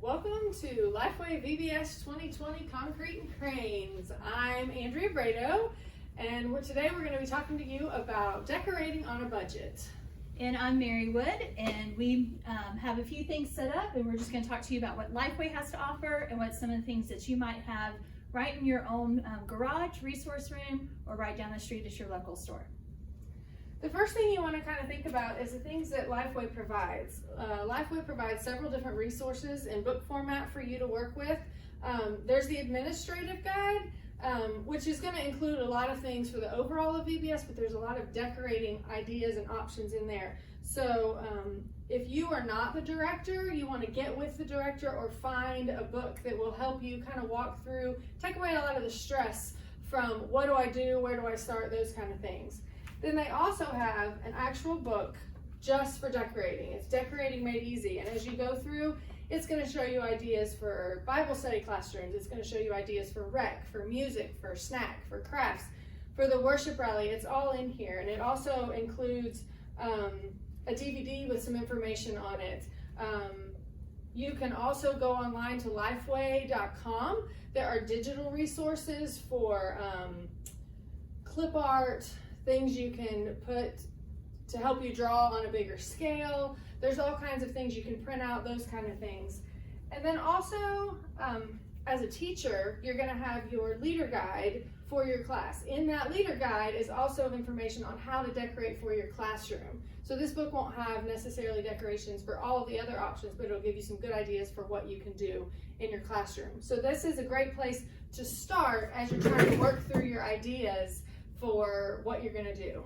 Welcome to LifeWay VBS 2020 Concrete and Cranes. I'm Andrea Brado, and today we're going to be talking to you about decorating on a budget. And I'm Mary Wood, and we have a few things set up, and we're just going to talk to you about what LifeWay has to offer and what some of the things that you might have right in your own garage, resource room, or right down the street at your local store. The first thing you want to kind of think about is the things that LifeWay provides. LifeWay provides several different resources in book format for you to work with. There's the administrative guide, which is going to include a lot of things for the overall of VBS, but there's a lot of decorating ideas and options in there. So if you are not the director, you want to get with the director or find a book that will help you kind of walk through, take away a lot of the stress from what do I do, where do I start, those kind of things. Then they also have an actual book just for decorating. It's Decorating Made Easy, and as you go through, it's going to show you ideas for Bible study classrooms. It's going to show you ideas for rec, for music, for snack, for crafts, for the worship rally. It's all in here, and it also includes a DVD with some information on it. You can also go online to lifeway.com. There are digital resources for clip art, things you can put to help you draw on a bigger scale. There's all kinds of things you can print out, those kind of things. And then also, as a teacher, you're going to have your leader guide for your class. In that leader guide is also information on how to decorate for your classroom. So this book won't have necessarily decorations for all of the other options, but it'll give you some good ideas for what you can do in your classroom. So this is a great place to start as you're trying to work through your ideas for what you're going to do.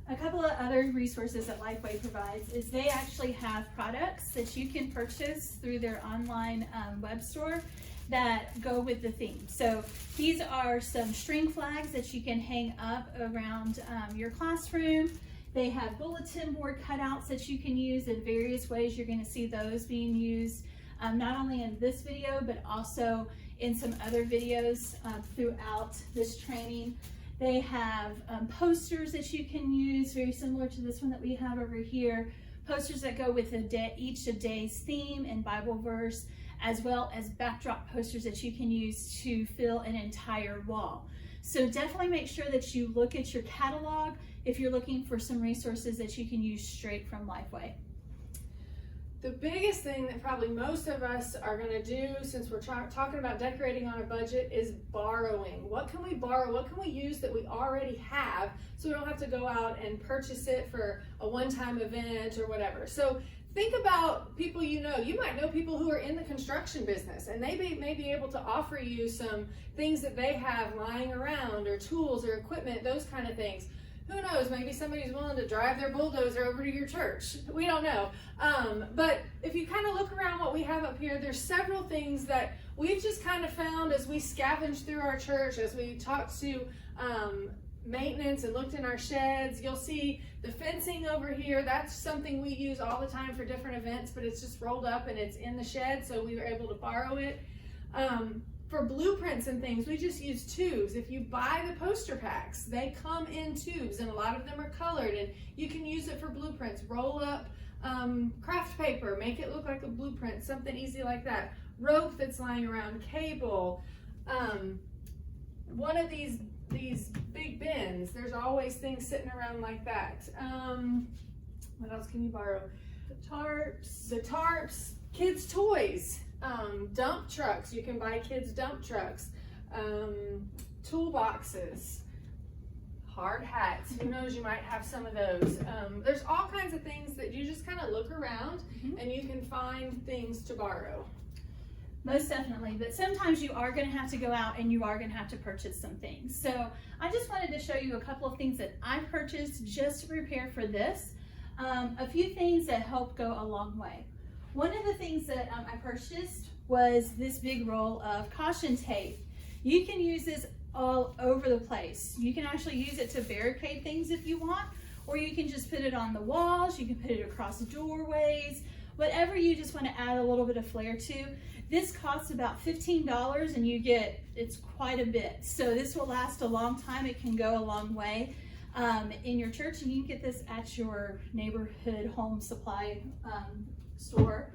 A couple of other resources that LifeWay provides is they actually have products that you can purchase through their online web store that go with the theme. So these are some string flags that you can hang up around your classroom. They have bulletin board cutouts that you can use in various ways. You're going to see those being used not only in this video, but also in some other videos throughout this training. They have posters that you can use, very similar to this one that we have over here. Posters that go with each day's theme and Bible verse, as well as backdrop posters that you can use to fill an entire wall. So definitely make sure that you look at your catalog if you're looking for some resources that you can use straight from LifeWay. The biggest thing that probably most of us are going to do, since we're talking about decorating on a budget, is borrowing. What can we borrow? What can we use that we already have so we don't have to go out and purchase it for a one-time event or whatever? So think about people you know. You might know people who are in the construction business, and they may be able to offer you some things that they have lying around, or tools or equipment, those kind of things. Who knows, maybe somebody's willing to drive their bulldozer over to your church. We don't know. But if you kind of look around what we have up here, there's several things that we've just kind of found as we scavenged through our church, as we talked to maintenance and looked in our sheds. You'll see the fencing over here. That's something we use all the time for different events, but it's just rolled up and it's in the shed, so we were able to borrow it. For blueprints and things, we just use tubes. If you buy the poster packs, they come in tubes, and a lot of them are colored, and you can use it for blueprints. Roll up craft paper, make it look like a blueprint, something easy like that. Rope that's lying around, cable. One of these big bins, there's always things sitting around like that. What else can you borrow? The tarps, kids' toys. Dump trucks, you can buy kids dump trucks, toolboxes, hard hats, who knows, you might have some of those. There's all kinds of things that you just kind of look around and you can find things to borrow. Most definitely, but sometimes you are going to have to go out and you are going to have to purchase some things. So I just wanted to show you a couple of things that I purchased just to prepare for this. A few things that help go a long way. One of the things that I purchased was this big roll of caution tape. You can use this all over the place. You can actually use it to barricade things if you want, or you can just put it on the walls, you can put it across doorways, whatever you just want to add a little bit of flair to. This costs about $15 and you get, it's quite a bit. So this will last a long time. It can go a long way in your church, and you can get this at your neighborhood home supply store.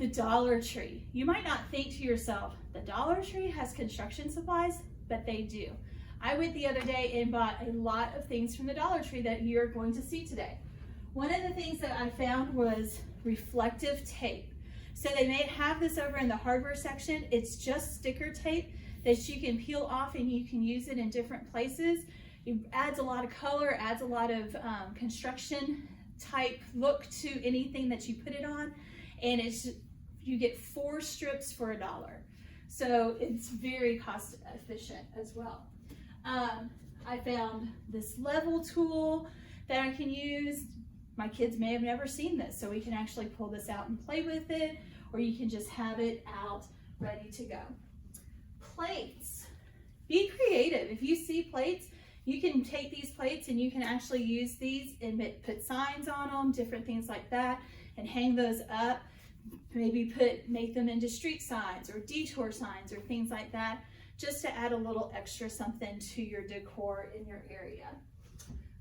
The Dollar Tree. You might not think to yourself, the Dollar Tree has construction supplies, but they do. I went the other day and bought a lot of things from the Dollar Tree that you're going to see today. One of the things that I found was reflective tape. So they may have this over in the hardware section. It's just sticker tape that you can peel off and you can use it in different places. It adds a lot of color, adds a lot of construction type look to anything that you put it on. And you get 4 strips for $1. So it's very cost efficient as well. I found this level tool that I can use. My kids may have never seen this, so we can actually pull this out and play with it, or you can just have it out ready to go. Plates. Be creative. If you see plates, you can take these plates and you can actually use these and put signs on them, different things like that, and hang those up. Maybe make them into street signs or detour signs or things like that, just to add a little extra something to your decor in your area.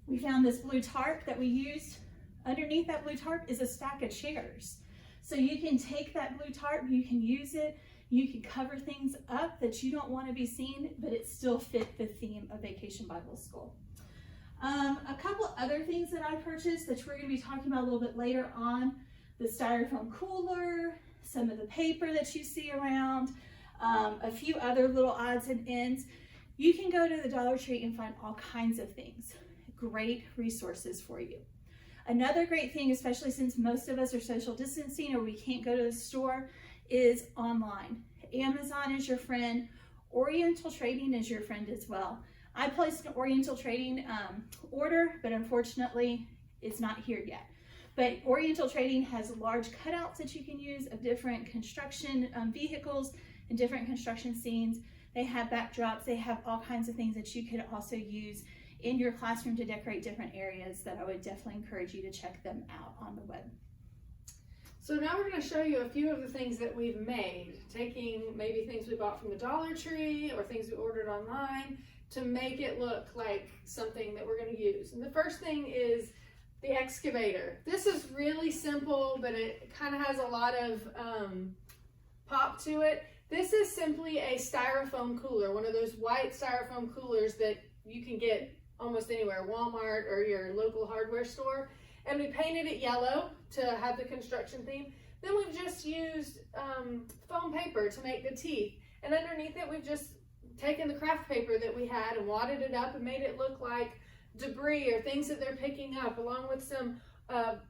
We found this blue tarp that we used. Underneath that blue tarp is a stack of chairs. So you can take that blue tarp, you can use it, you can cover things up that you don't want to be seen, but it still fit the theme of Vacation Bible School. A couple other things that I purchased that we're going to be talking about a little bit later on: the styrofoam cooler, some of the paper that you see around, a few other little odds and ends. You can go to the Dollar Tree and find all kinds of things. Great resources for you. Another great thing, especially since most of us are social distancing or we can't go to the store, is online. Amazon is your friend. Oriental Trading is your friend as well. I placed an Oriental Trading order, but unfortunately it's not here yet. But Oriental Trading has large cutouts that you can use of different construction vehicles and different construction scenes. They have backdrops, they have all kinds of things that you could also use in your classroom to decorate different areas that I would definitely encourage you to check them out on the web. So now we're going to show you a few of the things that we've made, taking maybe things we bought from the Dollar Tree or things we ordered online to make it look like something that we're going to use. And the first thing is the excavator. This is really simple, but it kind of has a lot of pop to it. This is simply a styrofoam cooler, one of those white styrofoam coolers that you can get almost anywhere, Walmart or your local hardware store. And we painted it yellow to have the construction theme. Then we've just used foam paper to make the teeth. And underneath it, we've just taken the craft paper that we had and wadded it up and made it look like debris or things that they're picking up, along with some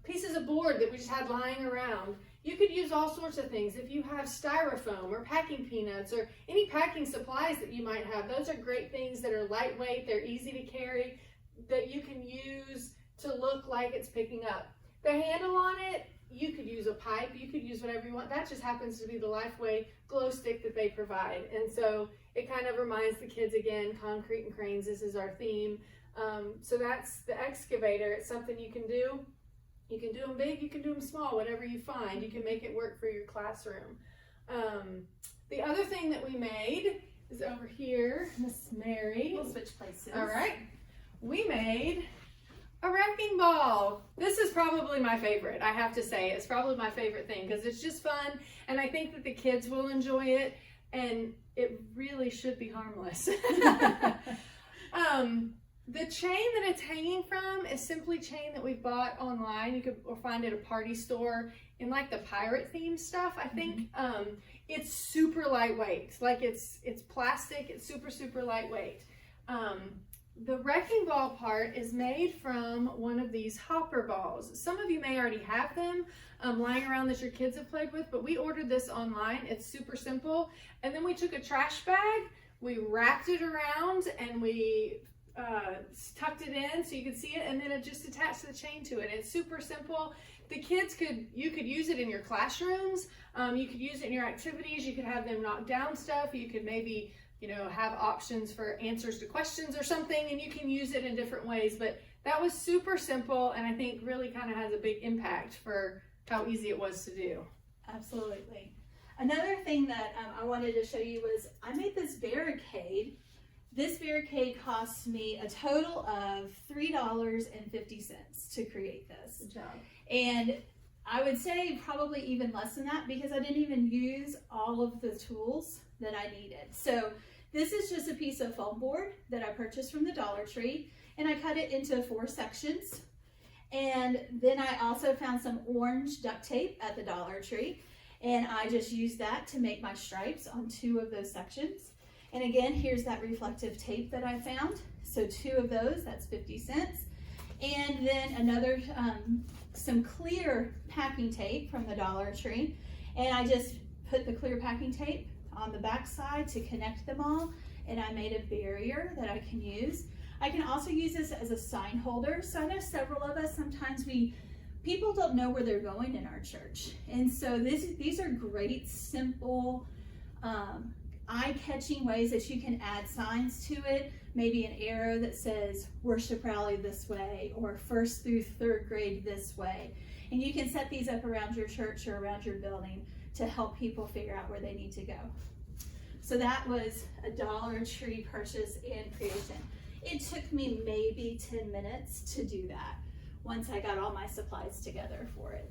pieces of board that we just had lying around. You could use all sorts of things. If you have styrofoam or packing peanuts or any packing supplies that you might have, those are great things that are lightweight, they're easy to carry, that you can use to look like it's picking up. The handle on it, you could use a pipe, you could use whatever you want. That just happens to be the LifeWay glow stick that they provide. And so it kind of reminds the kids again, concrete and cranes, this is our theme. So that's the excavator. It's something you can do. You can do them big, you can do them small, whatever you find. You can make it work for your classroom. The other thing that we made is over here, Miss Mary. We'll switch places. All right. We made a wrecking ball. This is probably my favorite, I have to say. It's probably my favorite thing because it's just fun, and I think that the kids will enjoy it, and it really should be harmless. The chain that it's hanging from is simply chain that we bought online. You could or find at a party store in like the pirate theme stuff. I think it's super lightweight. Like it's plastic. It's super lightweight. The wrecking ball part is made from one of these hopper balls. Some of you may already have them lying around that your kids have played with, but we ordered this online. It's super simple. And then we took a trash bag, we wrapped it around, and we tucked it in so you could see it, and then it just attached the chain to it. It's super simple. The kids you could use it in your classrooms. You could use it in your activities. You could have them knock down stuff. You could maybe, have options for answers to questions or something, and you can use it in different ways. But that was super simple, and I think really kind of has a big impact for how easy it was to do. Absolutely. Another thing that I wanted to show you was I made this barricade. This barricade cost me a total of $3.50 to create this. Good job. And I would say probably even less than that, because I didn't even use all of the tools that I needed. So this is just a piece of foam board that I purchased from the Dollar Tree, and I cut it into 4 sections. And then I also found some orange duct tape at the Dollar Tree, and I just used that to make my stripes on 2 of those sections. And again, here's that reflective tape that I found. So 2 of those, that's 50 cents. And then another, some clear packing tape from the Dollar Tree. And I just put the clear packing tape on the back side to connect them all. And I made a barrier that I can use. I can also use this as a sign holder. So I know several of us, sometimes people don't know where they're going in our church. And so these are great, simple, eye-catching ways that you can add signs to it. Maybe an arrow that says worship rally this way, or 1st through 3rd grade this way. And you can set these up around your church or around your building to help people figure out where they need to go. So that was a Dollar Tree purchase and creation. It took me maybe 10 minutes to do that once I got all my supplies together for it.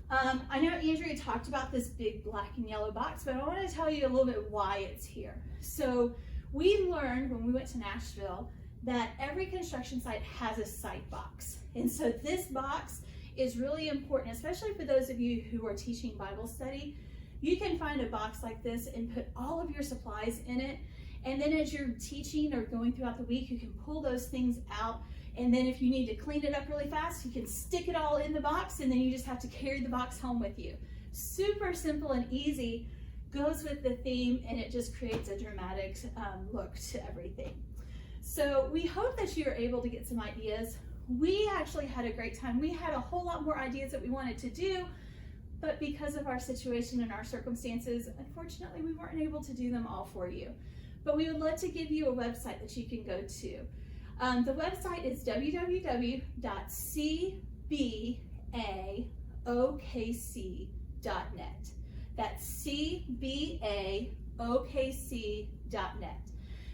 I know Andrea talked about this big black and yellow box, but I want to tell you a little bit why it's here. So we learned when we went to Nashville that every construction site has a site box. And so this box is really important, especially for those of you who are teaching Bible study. You can find a box like this and put all of your supplies in it. And then as you're teaching or going throughout the week, you can pull those things out. And then if you need to clean it up really fast, you can stick it all in the box, and then you just have to carry the box home with you. Super simple and easy, goes with the theme, and it just creates a dramatic look to everything. So we hope that you are able to get some ideas. We actually had a great time. We had a whole lot more ideas that we wanted to do, but because of our situation and our circumstances, unfortunately, we weren't able to do them all for you. But we would love to give you a website that you can go to. The website is www.cbaokc.net. That's cbaokc.net.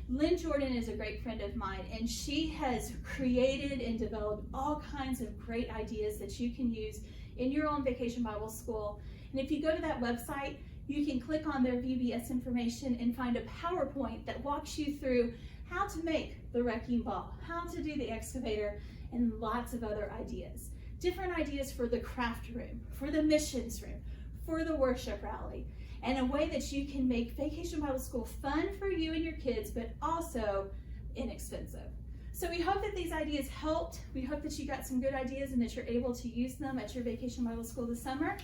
Lynn Jordan is a great friend of mine, and she has created and developed all kinds of great ideas that you can use in your own Vacation Bible School. And if you go to that website, you can click on their VBS information and find a PowerPoint that walks you through how to make the wrecking ball, how to do the excavator, and lots of other ideas. Different ideas for the craft room, for the missions room, for the worship rally, and a way that you can make Vacation Bible School fun for you and your kids, but also inexpensive. So we hope that these ideas helped. We hope that you got some good ideas and that you're able to use them at your Vacation Bible School this summer.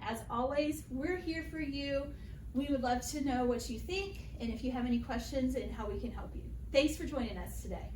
As always, we're here for you. We would love to know what you think and if you have any questions and how we can help you. Thanks for joining us today.